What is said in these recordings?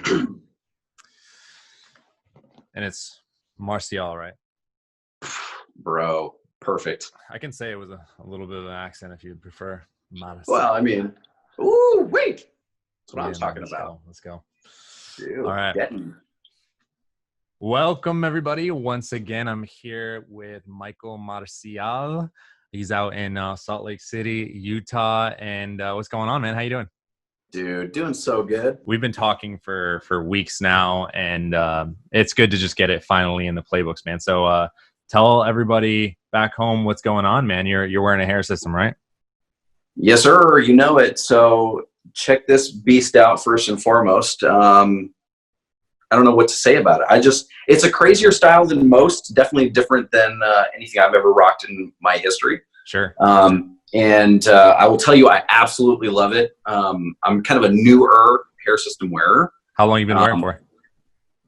And it's Martial, right? Bro, perfect. I can say it was a little bit of an accent if you'd prefer. Well, I mean, ooh, wait. That's what I'm Yeah, talking about. Let's go. Dude, All right. Welcome, everybody. Once again, I'm here with Michael Marcial. He's out in Salt Lake City, Utah. And what's going on, man? How you doing? Dude, doing so good. We've been talking for weeks now, and it's good to just get it finally in the playbooks, man. So tell everybody back home what's going on, man. You're wearing a hair system, right? Yes, sir. You know it. So check this beast out first and foremost. I don't know what to say about it. It's a crazier style than most, definitely different than anything I've ever rocked in my history. Sure. And I will tell you, I absolutely love it. I'm kind of a newer hair system wearer. How long have you been wearing for?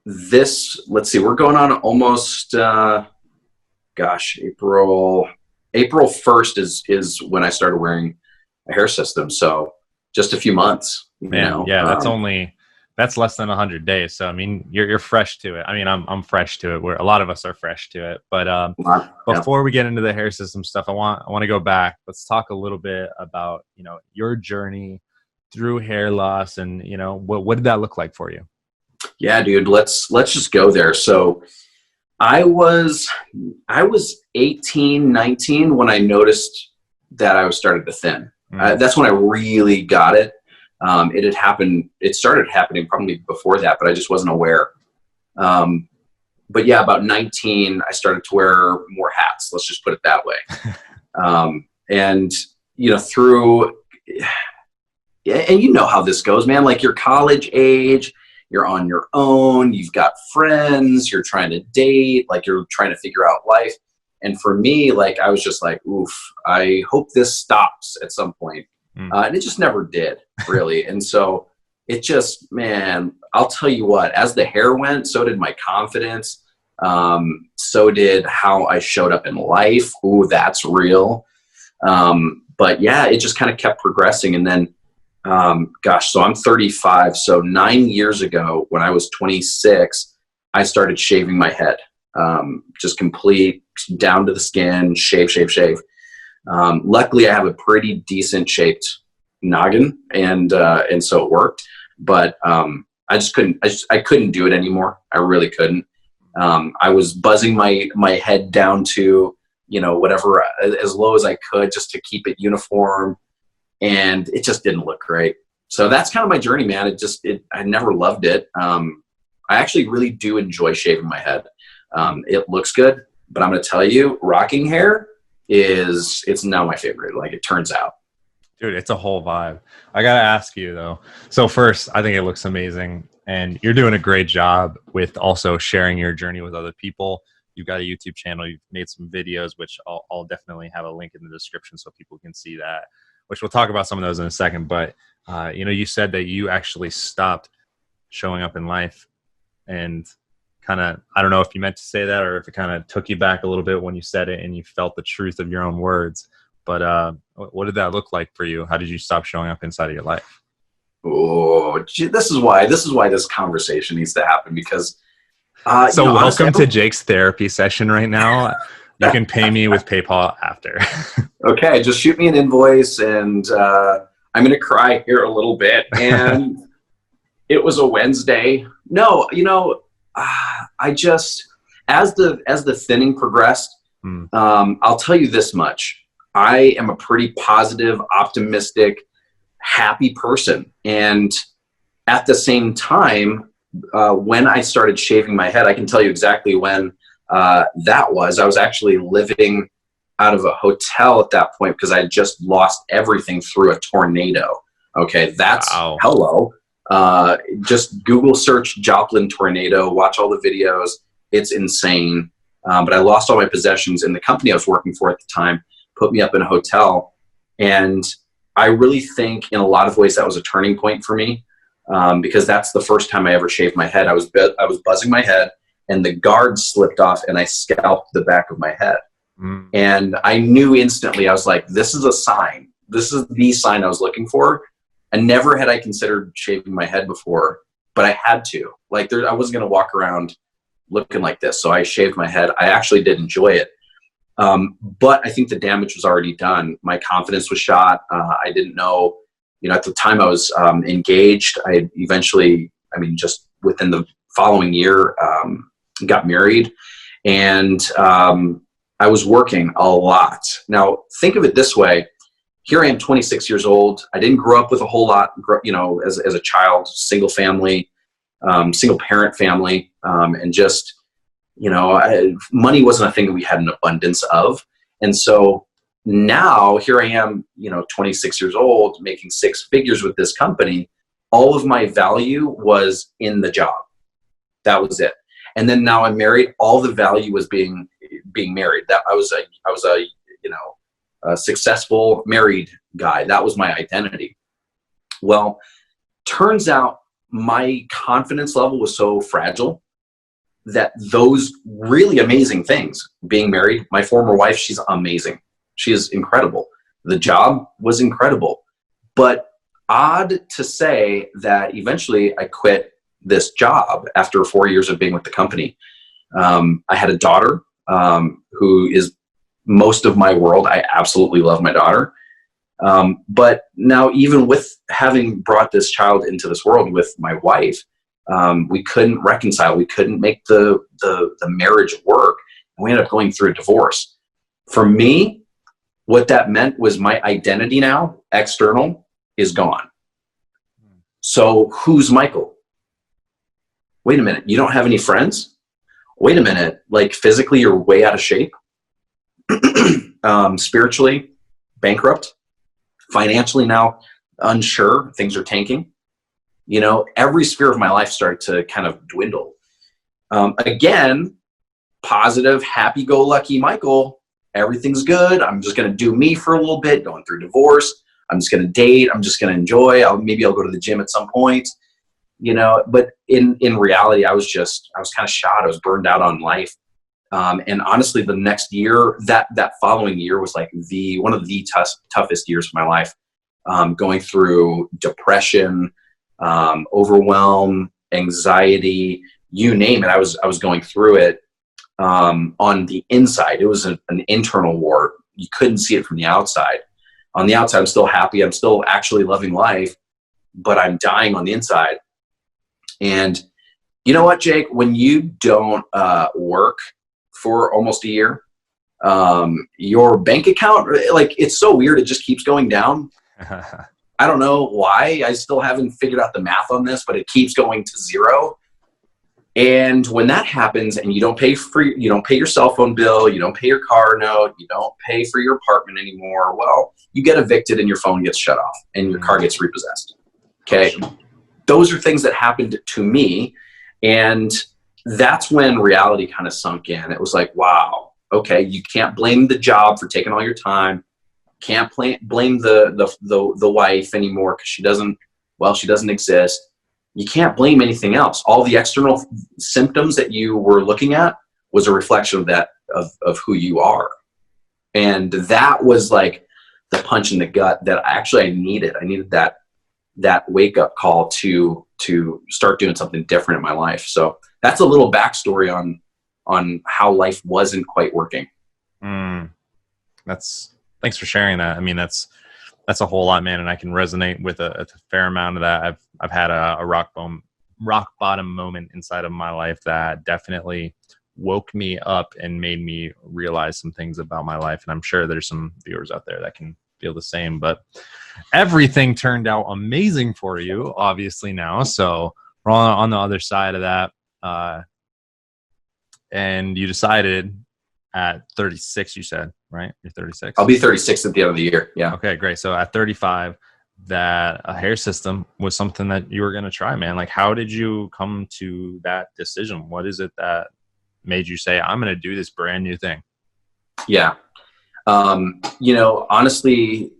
Let's see, we're going on almost, April 1st is when I started wearing a hair system. So just a few months. Man, that's less than 100 days. So, I mean, you're fresh to it. I mean, I'm fresh to it. Where a lot of us are fresh to it. But before we get into the hair system stuff, I want to go back. Let's talk a little bit about, your journey through hair loss and, what did that look like for you? Yeah, dude, let's just go there. So I was 18, 19 when I noticed that I was starting to thin. That's when I really got it. It started happening probably before that, but I just wasn't aware. But yeah, about 19, I started to wear more hats. Let's just put it that way. And you know how this goes, man, like you're college age, you're on your own, you've got friends, you're trying to date, like you're trying to figure out life. And for me, like, I was just like, oof, I hope this stops at some point. And it just never did, really. And so it just, man, I'll tell you what, as the hair went, so did my confidence. So did how I showed up in life. Ooh, that's real. But yeah, it just kind of kept progressing. And then, so I'm 35. So 9 years ago, when I was 26, I started shaving my head, just complete down to the skin, shave. Luckily I have a pretty decent shaped noggin and so it worked, but, I couldn't do it anymore. I really couldn't. I was buzzing my head down to, whatever, as low as I could just to keep it uniform. And it just didn't look great. So that's kind of my journey, man. I never loved it. I actually really do enjoy shaving my head. It looks good, but I'm going to tell you, rocking hair it's now my favorite. Like, it turns out. Dude, it's a whole vibe. I got to ask you though. So first, I think it looks amazing and you're doing a great job with also sharing your journey with other people. You've got a YouTube channel. You've made some videos, which I'll definitely have a link in the description so people can see that, which we'll talk about some of those in a second. But, you said that you actually stopped showing up in life and kind of, I don't know if you meant to say that or if it kind of took you back a little bit when you said it and you felt the truth of your own words. But what did that look like for you? How did you stop showing up inside of your life? Oh, this is why this conversation needs to happen, because welcome to Jake's therapy session right now. You can pay me with PayPal after. Okay, just shoot me an invoice, and I'm going to cry here a little bit. And it was a Wednesday. No, I just, as the thinning progressed, I'll tell you this much. I am a pretty positive, optimistic, happy person. And at the same time, when I started shaving my head, I can tell you exactly when that was. I was actually living out of a hotel at that point because I had just lost everything through a tornado. Okay, that's wow. Hello. Just Google search Joplin tornado, watch all the videos. It's insane. But I lost all my possessions, and the company I was working for at the time put me up in a hotel. And I really think in a lot of ways that was a turning point for me, because that's the first time I ever shaved my head. I was buzzing my head, and the guard slipped off, and I scalped the back of my head. And I knew instantly, I was like, this is a sign. This is the sign I was looking for. And never had I considered shaving my head before, but I had to. Like, I wasn't going to walk around looking like this. So I shaved my head. I actually did enjoy it. But I think the damage was already done. My confidence was shot. I didn't know, at the time I was engaged. I eventually, just within the following year, got married, and I was working a lot. Now, think of it this way. Here I am, 26 years old. I didn't grow up with a whole lot, as a child, single family, single parent family, and just, money wasn't a thing that we had an abundance of. And so now here I am, 26 years old, making six figures with this company. All of my value was in the job. That was it. And then now I'm married. All the value was being married. That I was a successful married guy. That was my identity. Well, turns out my confidence level was so fragile that those really amazing things, being married, my former wife, she's amazing. She is incredible. The job was incredible. But odd to say that eventually I quit this job after 4 years of being with the company. I had a daughter who is most of my world. I absolutely love my daughter. But now, even with having brought this child into this world with my wife, we couldn't reconcile. We couldn't make the marriage work. We ended up going through a divorce. For me, what that meant was my identity now, external, is gone. So who's Michael? Wait a minute, you don't have any friends? Wait a minute, like physically you're way out of shape? Spiritually bankrupt? Financially now unsure, things are tanking. Every sphere of my life started to kind of dwindle. Again, positive, happy-go-lucky Michael, everything's good. I'm just going to do me for a little bit, going through divorce. I'm just going to date. I'm just going to enjoy. Maybe I'll go to the gym at some point, but in reality, I was kind of shot. I was burned out on life. And honestly, the next year, that following year was like one of the toughest years of my life. Going through depression, overwhelm, anxiety, you name it. I was going through it on the inside. It was an internal war. You couldn't see it from the outside. On the outside, I'm still happy. I'm still actually loving life, but I'm dying on the inside. And you know what, Jake? When you don't work for almost a year, your bank account, like, it's so weird. It just keeps going down. I don't know why. I still haven't figured out the math on this, but it keeps going to zero. And when that happens and you don't pay your cell phone bill, you don't pay your car note, you don't pay for your apartment anymore, well, you get evicted and your phone gets shut off and your car gets repossessed. Okay. Those are things that happened to me. And that's when reality kind of sunk in. It was like, wow, okay, you can't blame the job for taking all your time. Can't blame the wife anymore because she doesn't exist. You can't blame anything else. All the external symptoms that you were looking at was a reflection of that, of who you are. And that was like the punch in the gut that I needed. I needed that wake up call to start doing something different in my life. So that's a little backstory on how life wasn't quite working. Thanks for sharing that. I mean, that's a whole lot, man. And I can resonate with a fair amount of that. I've had a rock bottom moment inside of my life that definitely woke me up and made me realize some things about my life. And I'm sure there's some viewers out there that can feel the same, but everything turned out amazing for you, obviously now. So we're on the other side of that. And you decided at 36, you said, right? You're 36. I'll be 36 at the end of the year. Yeah. Okay, great. So at 35, that a hair system was something that you were going to try, man. Like, how did you come to that decision? What is it that made you say, I'm going to do this brand new thing? Yeah. Honestly,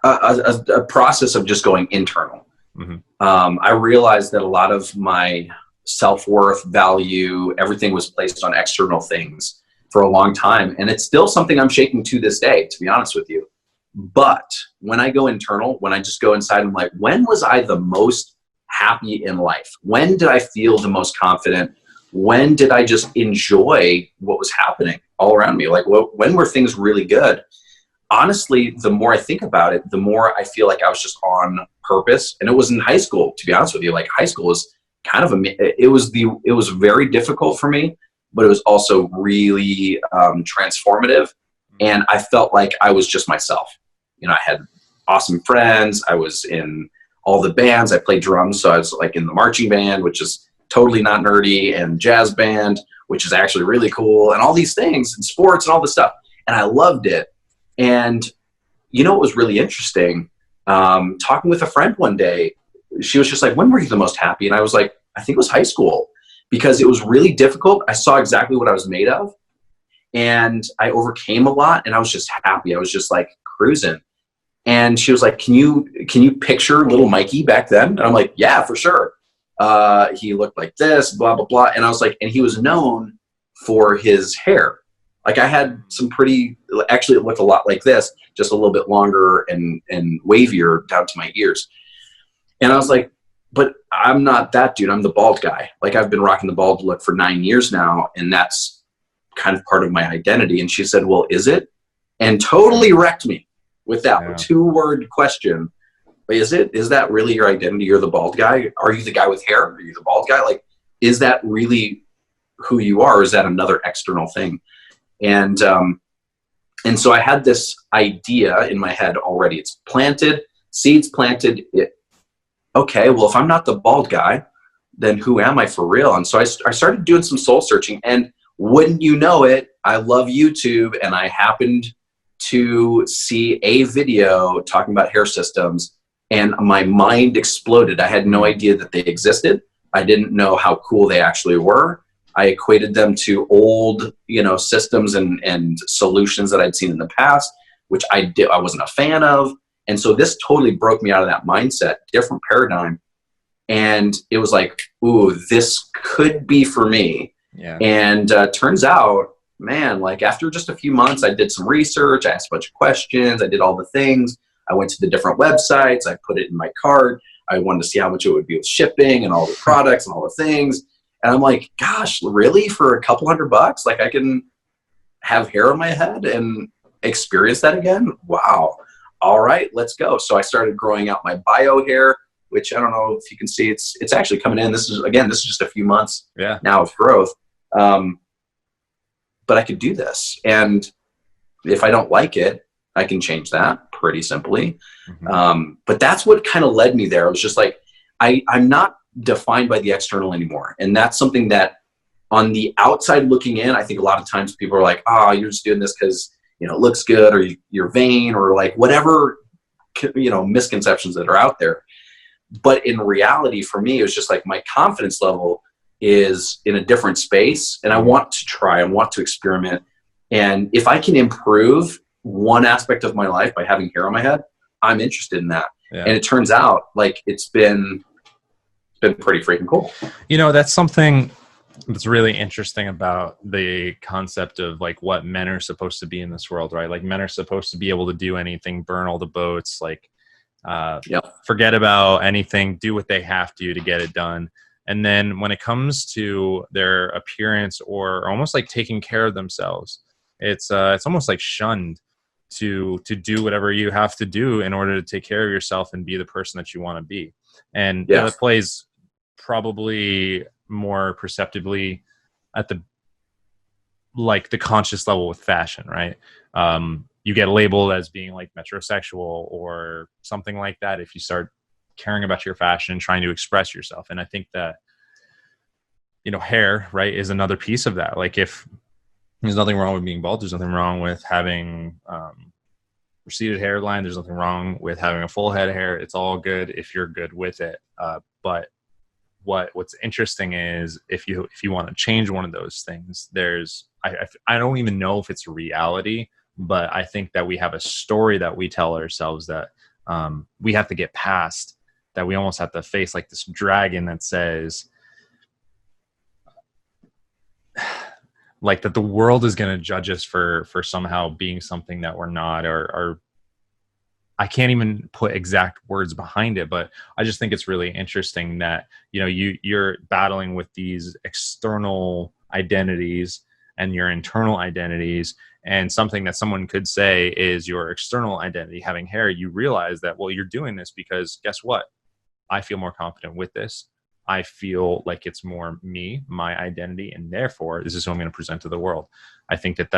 a process of just going internal. Mm-hmm. I realized that a lot of my self-worth, value, everything was placed on external things for a long time. And it's still something I'm shaking to this day, to be honest with you. But when I go internal, when I just go inside, I'm like, when was I the most happy in life? When did I feel the most confident? When did I just enjoy what was happening all around me? Like, when were things really good? Honestly, the more I think about it, the more I feel like I was just on purpose. And it was in high school, to be honest with you. Like, high school was kind of it was very difficult for me, but it was also really transformative. And I felt like I was just myself. You know, I had awesome friends. I was in all the bands. I played drums, so I was like in the marching band, which is totally not nerdy, and jazz band, which is actually really cool, and all these things, and sports and all this stuff. And I loved it. And you know, it was really interesting. Talking with a friend one day, she was just like, when were you the most happy? And I was like, I think it was high school, because it was really difficult. I saw exactly what I was made of, and I overcame a lot, and I was just happy. I was just like cruising. And she was like, can you picture little Mikey back then? And I'm like, yeah, for sure. He looked like this, blah, blah, blah. And I was like, and he was known for his hair. Like, I had some actually it looked a lot like this, just a little bit longer and wavier down to my ears. And I was like, but I'm not that dude. I'm the bald guy. Like, I've been rocking the bald look for 9 years now, and that's kind of part of my identity. And she said, well, is it? And totally wrecked me with that 2-word question. Is that really your identity? You're the bald guy? Are you the guy with hair? Are you the bald guy? Like, is that really who you are? Or is that another external thing? And so I had this idea in my head already. It's planted, seeds planted. Okay, well, if I'm not the bald guy, then who am I for real? And so I started doing some soul searching, and wouldn't you know it, I love YouTube, and I happened to see a video talking about hair systems, and my mind exploded. I had no idea that they existed. I didn't know how cool they actually were. I equated them to old, systems and solutions that I'd seen in the past, which I wasn't a fan of. And so this totally broke me out of that mindset, different paradigm. And it was like, ooh, this could be for me. Yeah. And turns out, man, like, after just a few months, I did some research. I asked a bunch of questions. I did all the things. I went to the different websites. I put it in my cart. I wanted to see how much it would be with shipping and all the products and all the things. And I'm like, gosh, really? For a couple $100, like, I can have hair on my head and experience that again? Wow. All right, let's go. So I started growing out my bio hair, which I don't know if you can see. It's actually coming in. This is just a few months now of growth. But I could do this. And if I don't like it, I can change that pretty simply. Mm-hmm. But that's what kind of led me there. I was just like, I'm not defined by the external anymore. And that's something that, on the outside looking in, I think a lot of times people are like, oh, you're just doing this because, it looks good, or you're vain, or like whatever, misconceptions that are out there. But in reality, for me, it was just like my confidence level is in a different space, and I want to try, I want to experiment. And if I can improve one aspect of my life by having hair on my head, I'm interested in that. Yeah. And it turns out like it's been pretty freaking cool. That's something that's really interesting about the concept of like what men are supposed to be in this world, right? Like, men are supposed to be able to do anything, burn all the boats, like forget about anything, do what they have to get it done. And then when it comes to their appearance, or almost like taking care of themselves, it's almost like shunned to do whatever you have to do in order to take care of yourself and be the person that you want to be. And that plays probably more perceptibly at the conscious level with fashion, right? You get labeled as being like metrosexual or something like that if you start caring about your fashion and trying to express yourself. And I think that, hair, right, is another piece of that. Like, if there's nothing wrong with being bald, there's nothing wrong with having receded hairline, there's nothing wrong with having a full head of hair. It's all good if you're good with it. But what's interesting is if you want to change one of those things, I don't even know if it's reality, but I think that we have a story that we tell ourselves that we have to get past, that we almost have to face like this dragon that says like that the world is going to judge us for somehow being something that we're not, or I can't even put exact words behind it, but I just think it's really interesting that, you know, you're battling with these external identities and your internal identities, and something that someone could say is your external identity, having hair. You realize that, well, you're doing this because guess what? I feel more confident with this. I feel like it's more me, my identity, and therefore this is who I'm going to present to the world. I think that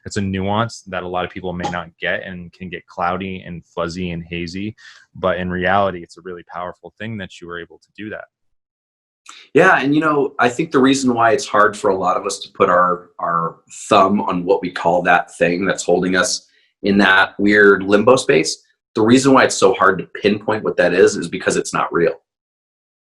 it's a nuance that a lot of people may not get and can get cloudy and fuzzy and hazy, but in reality, it's a really powerful thing that you were able to do that. Yeah, and I think the reason why it's hard for a lot of us to put our thumb on what we call that thing that's holding us in that weird limbo space, the reason why it's so hard to pinpoint what that is because it's not real.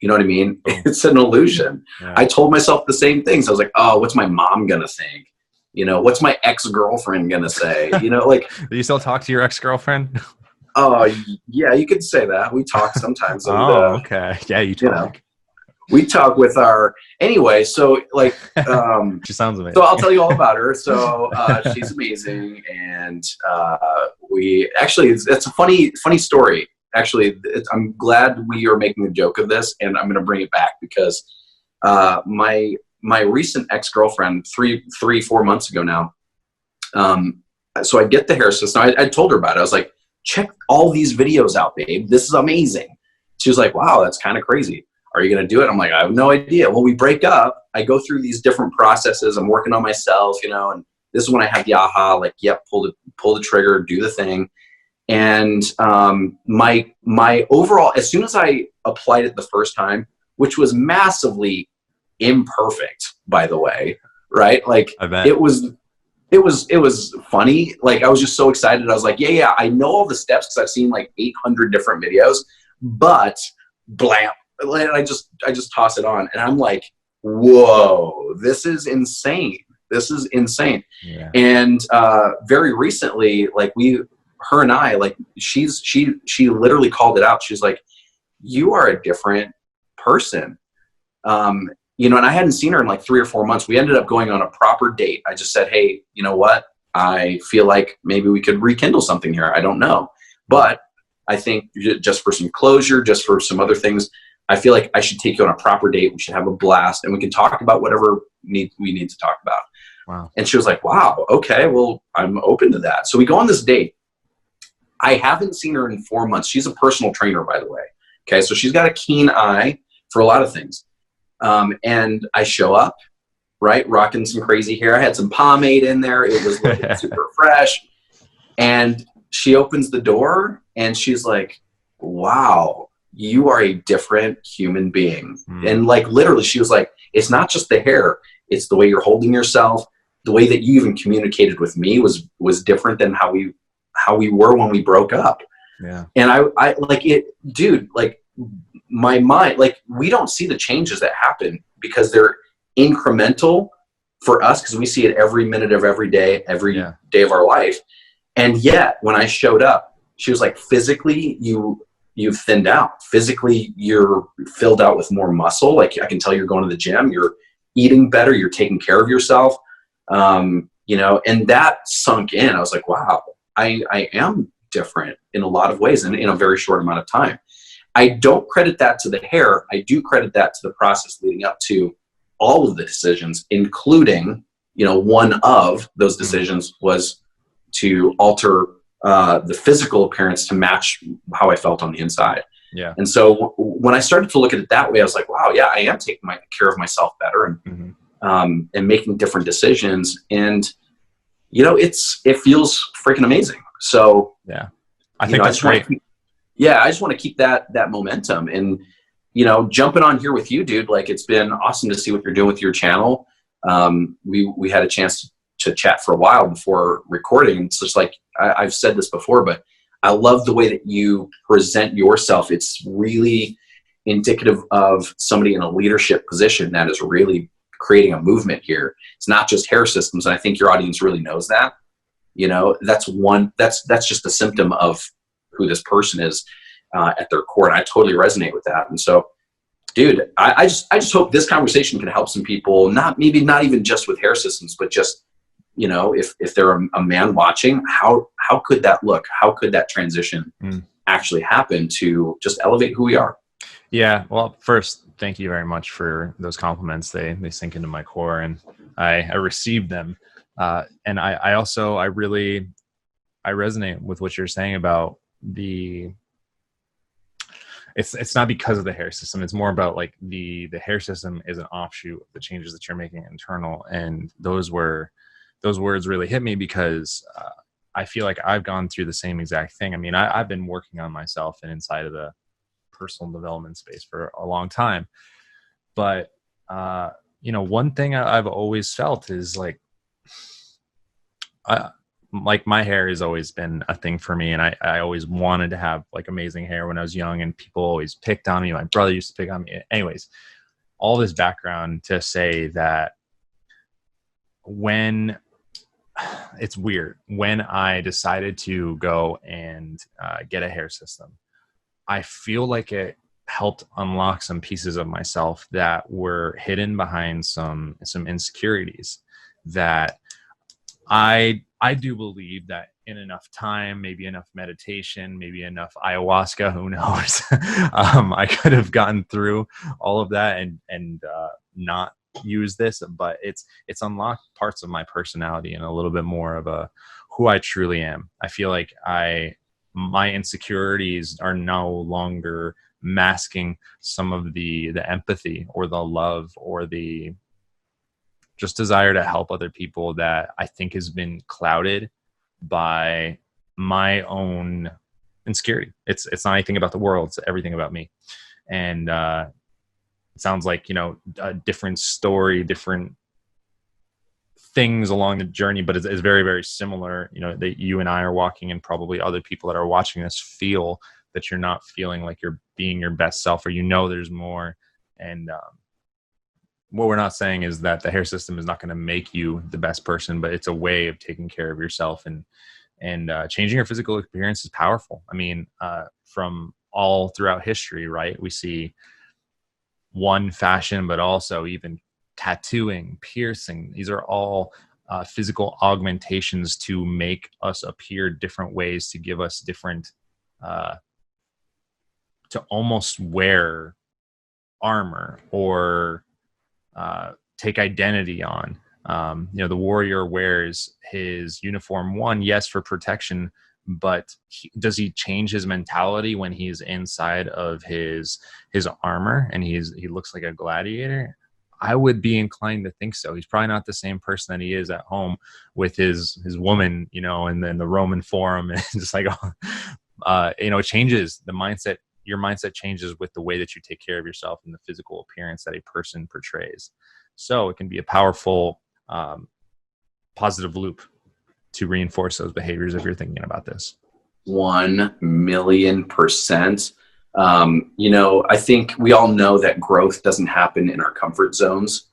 You know what I mean? It's an illusion. Yeah. I told myself the same things. I was like, oh, what's my mom gonna think? What's my ex-girlfriend gonna say? Like, do you still talk to your ex-girlfriend? Oh, yeah, you could say that. We talk sometimes. And, okay. Yeah, you talk. We talk with anyway, so like, she sounds amazing. So I'll tell you all about her. So she's amazing. And it's a funny story. Actually, I'm glad we are making a joke of this, and I'm going to bring it back because my recent ex-girlfriend, 4 months ago now, so I get the hair system. I told her about it. I was like, check all these videos out, babe. This is amazing. She was like, wow, that's kind of crazy. Are you going to do it? I'm like, I have no idea. Well, we break up. I go through these different processes. I'm working on myself, and this is when I have the aha, like, yep, pull the trigger, do the thing. And my overall, as soon as I applied it the first time, which was massively imperfect, by the way, right? Like, I bet. It was funny. Like, I was just so excited. I was like, yeah, I know all the steps because I've seen like 800 different videos, but blam. And I just toss it on, and I'm like, whoa, this is insane. This is insane. Yeah. And very recently, like, her and I, like, she literally called it out. She's like, you are a different person. And I hadn't seen her in like 3 or 4 months. We ended up going on a proper date. I just said, hey, you know what? I feel like maybe we could rekindle something here. I don't know. But I think just for some closure, just for some other things, I feel like I should take you on a proper date. We should have a blast, and we can talk about whatever we need to talk about. Wow. And she was like, wow, okay, well, I'm open to that. So we go on this date. I haven't seen her in 4 months. She's a personal trainer, by the way. Okay, so she's got a keen eye for a lot of things. And I show up, right, rocking some crazy hair. I had some pomade in there. It was looking super fresh. And she opens the door, and she's like, wow, you are a different human being. And like, literally, she was like, it's not just the hair. It's the way you're holding yourself. The way that you even communicated with me was different than how we were when we broke up. Yeah. And I like it, dude, like, my mind, like, we don't see the changes that happen because they're incremental for us, because we see it every minute of every day day of our life. And yet when I showed up, she was like, physically, you've thinned out. Physically, you're filled out with more muscle. Like, I can tell you're going to the gym, you're eating better, you're taking care of yourself. And that sunk in. I was like, wow, I am different in a lot of ways, and in a very short amount of time. I don't credit that to the hair. I do credit that to the process leading up to all of the decisions, including, one of those decisions was to alter the physical appearance to match how I felt on the inside. Yeah. And so when I started to look at it that way, I was like, wow, yeah, I am taking care of myself better and making different decisions. And, it feels freaking amazing. So yeah, I think that's great. I just want to keep that momentum, and, jumping on here with you, dude, like, it's been awesome to see what you're doing with your channel. We had a chance to chat for a while before recording. It's just like, I've said this before, but I love the way that you present yourself. It's really indicative of somebody in a leadership position that is really creating a movement here. It's not just hair systems. And I think your audience really knows that. That's just a symptom of who this person is at their core. And I totally resonate with that. And so, dude, I just hope this conversation can help some people, not even just with hair systems, but just if they're a man watching, how could that look? How could that transition actually happen to just elevate who we are? Yeah. Well, first, thank you very much for those compliments. They sink into my core, and I received them. And I really resonate with what you're saying about it's not because of the hair system. It's more about like the hair system is an offshoot of the changes that you're making internal. And those words really hit me because I feel like I've gone through the same exact thing. I mean, I've been working on myself and inside of the personal development space for a long time. But, one thing I've always felt is like my hair has always been a thing for me. And I always wanted to have like amazing hair when I was young, and people always picked on me. My brother used to pick on me. Anyways, all this background to say that it's weird, when I decided to go and get a hair system, I feel like it helped unlock some pieces of myself that were hidden behind some insecurities that I do believe that in enough time, maybe enough meditation, maybe enough ayahuasca, who knows, I could have gotten through all of that and not use this, but it's unlocked parts of my personality and a little bit more of who I truly am. I feel like my insecurities are no longer masking some of the empathy or the love or the just desire to help other people that I think has been clouded by my own insecurity. It's not anything about the world. It's everything about me. And it sounds like, a different story, different things along the journey, but it's very, very similar, that you and I are walking, and probably other people that are watching this feel that you're not feeling like you're being your best self, or there's more. And what we're not saying is that the hair system is not going to make you the best person, but it's a way of taking care of yourself, and changing your physical appearance is powerful. I mean, from all throughout history, right? We see one fashion, but also even tattooing, piercing. These are all physical augmentations to make us appear different ways, to give us different, to almost wear armor or take identity on. The warrior wears his uniform, yes, for protection, but does he change his mentality when he's inside of his armor and he looks like a gladiator? I would be inclined to think so. He's probably not the same person that he is at home with his woman, and then the Roman Forum, and just like, it changes the mindset. Your mindset changes with the way that you take care of yourself and the physical appearance that a person portrays. So it can be a powerful, positive loop to reinforce those behaviors if you're thinking about this. 1,000,000%. I think we all know that growth doesn't happen in our comfort zones.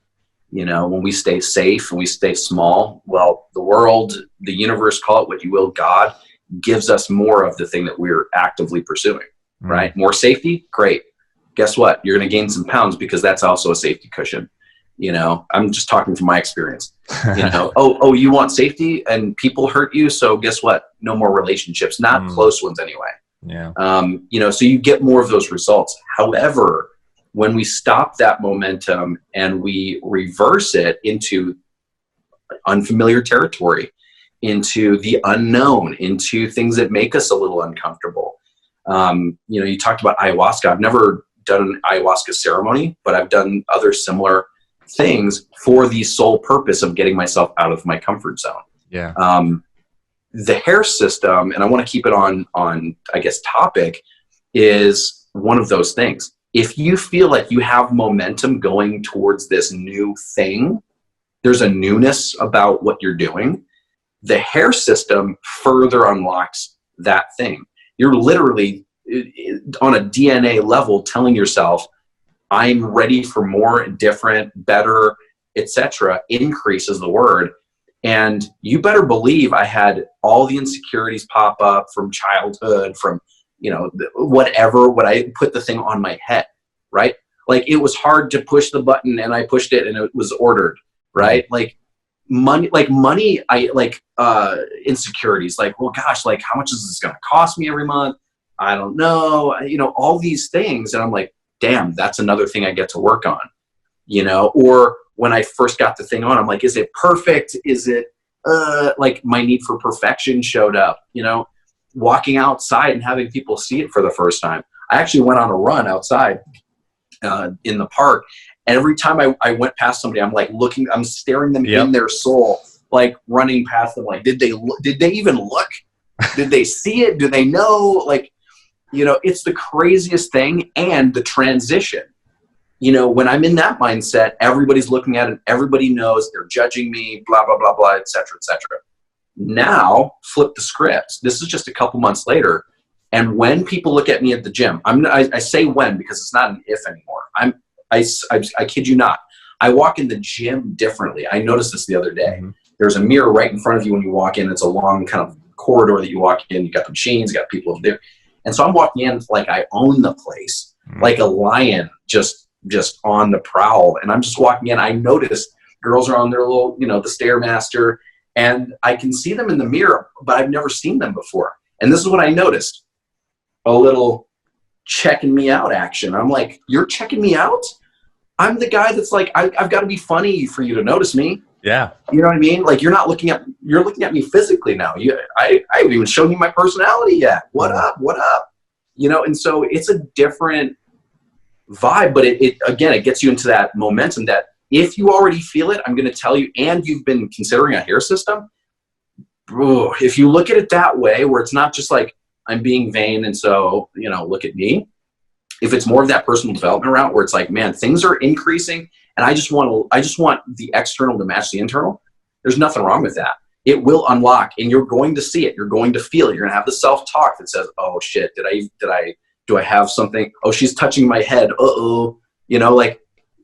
When we stay safe and we stay small, well, the world, the universe, call it what you will, God gives us more of the thing that we're actively pursuing, right? More safety, great. Guess what? You're going to gain some pounds because that's also a safety cushion. I'm just talking from my experience. Oh, you want safety and people hurt you, so guess what? No more relationships, not close ones anyway. Yeah. So you get more of those results. However, when we stop that momentum and we reverse it into unfamiliar territory, into the unknown, into things that make us a little uncomfortable. You talked about ayahuasca. I've never done an ayahuasca ceremony, but I've done other similar things for the sole purpose of getting myself out of my comfort zone. Yeah. The hair system, and I want to keep it on, I guess, topic, is one of those things. If you feel like you have momentum going towards this new thing, there's a newness about what you're doing. The hair system further unlocks that thing. You're literally on a DNA level telling yourself, I'm ready for more, different, better, etc. Increase is the word. And you better believe I had all the insecurities pop up from childhood, from, whatever, when I put the thing on my head, right? Like, it was hard to push the button and I pushed it and it was ordered, right? Like, money, insecurities, like, well, gosh, like, how much is this going to cost me every month? I don't know, all these things. And I'm like, damn, that's another thing I get to work on, or when I first got the thing on, I'm like, is it perfect? Is it, like, my need for perfection showed up, walking outside and having people see it for the first time. I actually went on a run outside, in the park. And every time I went past somebody, I'm like I'm staring them in their soul, like running past them. Like, did they even look? Did they see it? Do they know? Like, it's the craziest thing. And the transition, when I'm in that mindset, everybody's looking at it. Everybody knows they're judging me, blah, blah, blah, blah, et cetera, et cetera. Now flip the script. This is just a couple months later. And when people look at me at the gym, I say when, because it's not an if anymore. I kid you not. I walk in the gym differently. I noticed this the other day. Mm-hmm. There's a mirror right in front of you when you walk in. It's a long kind of corridor that you walk in. You got the machines, you got people over there. And so I'm walking in like I own the place, like a lion just on the prowl. And I'm just walking in. I noticed girls are on their little, the Stairmaster, and I can see them in the mirror, but I've never seen them before. And this is what I noticed. A little checking me out action. I'm like, you're checking me out? I'm the guy that's like, I've got to be funny for you to notice me. Yeah. You know what I mean? Like, you're looking at me physically now. I haven't even shown you my personality yet. What up? And so it's a different vibe, but it gets you into that momentum that if you already feel it, I'm going to tell you, and you've been considering a hair system, if you look at it that way, where it's not just like, I'm being vain, and so, look at me. If it's more of that personal development route where it's like, man, things are increasing, and I just want the external to match the internal, there's nothing wrong with that. It will unlock, and you're going to see it. You're going to feel it. You're going to have the self-talk that says, oh shit, do I have something? Oh, she's touching my head. Uh-oh. Like,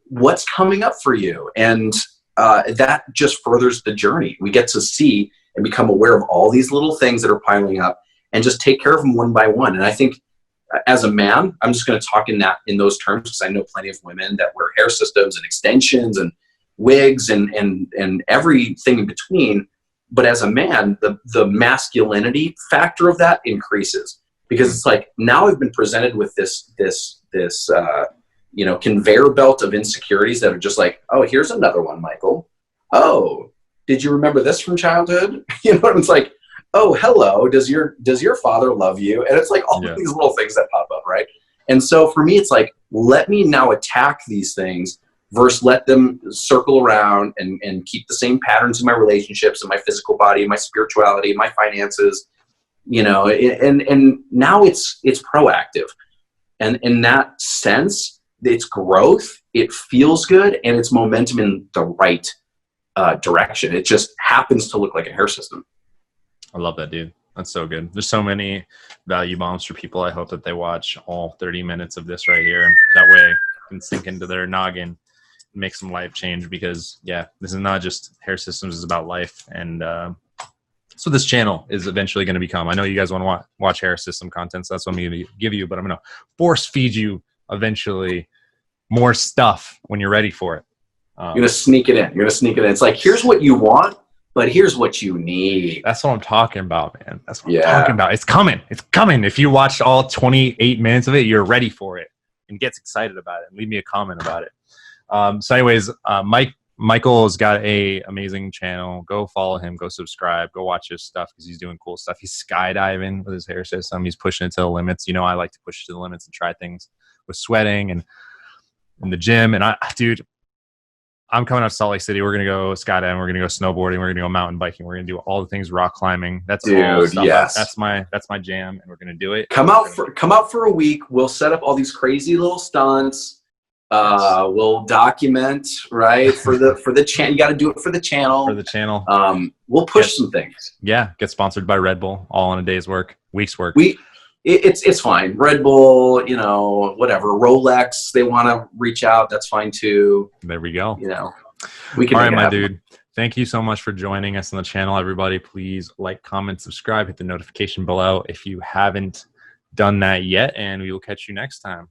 what's coming up for you? And that just furthers the journey. We get to see and become aware of all these little things that are piling up, and just take care of them one by one. And I think as a man, I'm just going to talk in those terms, because I know plenty of women that wear hair systems and extensions and wigs and everything in between. But as a man, the masculinity factor of that increases, because it's like, now I've been presented with this conveyor belt of insecurities that are just like, oh, here's another one, Michael. Oh, did you remember this from childhood? It's like, oh, hello, does your father love you? And it's like all these little things that pop up, right? And so for me, it's like, let me now attack these things versus let them circle around and keep the same patterns in my relationships, and my physical body, and my spirituality, and my finances, and now it's proactive. And in that sense, it's growth, it feels good, and it's momentum in the right direction. It just happens to look like a hair system. I love that, dude. That's so good. There's so many value bombs for people. I hope that they watch all 30 minutes of this right here. That way it can sink into their noggin and make some life change, because this is not just hair systems, it's about life. And so this channel is eventually going to become, I know you guys want to watch hair system content, so that's what I'm going to give you, but I'm going to force feed you eventually more stuff when you're ready for it. You're going to sneak it in. It's like, here's what you want, but here's what you need. That's what I'm talking about, man. That's what I'm talking about. It's coming. It's coming. If you watched all 28 minutes of it, you're ready for it and gets excited about it. And leave me a comment about it. So anyways, Michael's got a amazing channel. Go follow him. Go subscribe. Go watch his stuff, because he's doing cool stuff. He's skydiving with his hair system. He's pushing it to the limits. I like to push it to the limits and try things with sweating and in the gym. And I'm coming out of Salt Lake City. We're going to go skydiving. We're going to go snowboarding. We're going to go mountain biking. We're going to do all the things, rock climbing. That's all stuff. Yes. That's my jam, and we're going to do it. Come out for a week. We'll set up all these crazy little stunts. We'll document, right? For the channel. You got to do it for the channel. For the channel. We'll push some things. Yeah. Get sponsored by Red Bull, all in a day's work, week's work. It's fine. Red Bull, whatever. Rolex, they want to reach out. That's fine too. There we go. We can. All right, my dude. Thank you so much for joining us on the channel, everybody. Please like, comment, subscribe, hit the notification below if you haven't done that yet, and we will catch you next time.